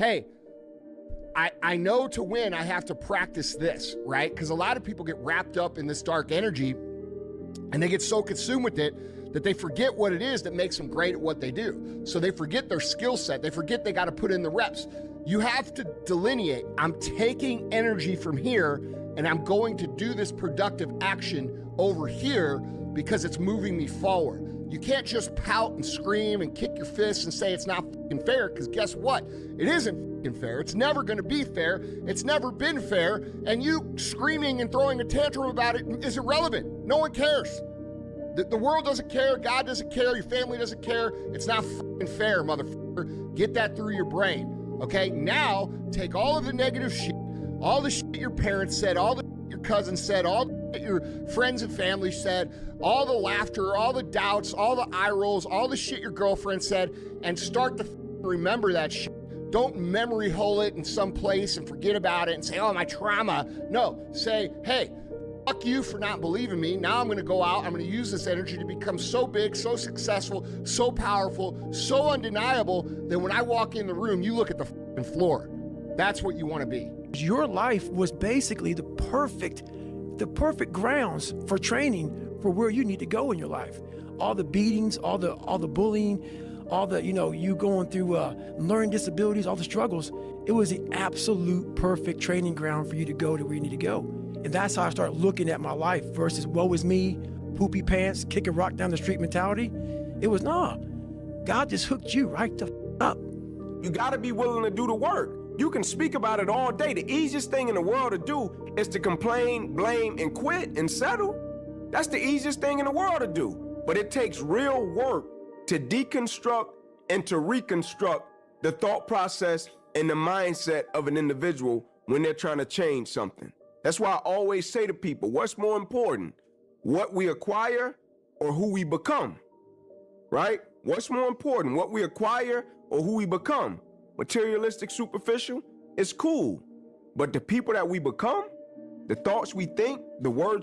hey, I know to win, I have to practice this, right? Because a lot of people get wrapped up in this dark energy and they get so consumed with it that they forget what it is that makes them great at what they do. So they forget their skill set. They forget they got to put in the reps. You have to delineate. I'm taking energy from here and I'm going to do this productive action over here because it's moving me forward. You can't just pout and scream and kick your fists and say it's not fucking fair, because guess what? It isn't fucking fair. It's never gonna be fair. It's never been fair. And you screaming and throwing a tantrum about it is irrelevant. No one cares. The world doesn't care. God doesn't care. Your family doesn't care. It's not fucking fair, motherfucker. Get that through your brain. Okay, now take all of the negative shit, all the shit your parents said, all the shit your cousins said, all the shit your friends and family said, all the laughter, all the doubts, all the eye rolls, all the shit your girlfriend said, and start to remember that shit. Don't memory hole it in some place and forget about it and say, oh, my trauma. No, say, hey, fuck you for not believing me. Now I'm gonna go out, I'm gonna use this energy to become so big, so successful, so powerful, so undeniable that when I walk in the room, you look at the fucking floor. That's what you wanna be. Your life was basically the perfect grounds for training for where you need to go in your life. All the beatings, all the bullying, all the, you going through learning disabilities, all the struggles. It was the absolute perfect training ground for you to go to where you need to go. And that's how I started looking at my life versus woe is me, poopy pants, kick a rock down the street mentality. It was, nah, God just hooked you right the up. You gotta be willing to do the work. You can speak about it all day. The easiest thing in the world to do is to complain, blame, and quit and settle. That's the easiest thing in the world to do. But it takes real work to deconstruct and to reconstruct the thought process and the mindset of an individual when they're trying to change something. That's why I always say to people, what's more important, what we acquire or who we become, right? What's more important, what we acquire or who we become? Materialistic, superficial, it's cool. But the people that we become, the thoughts we think, the words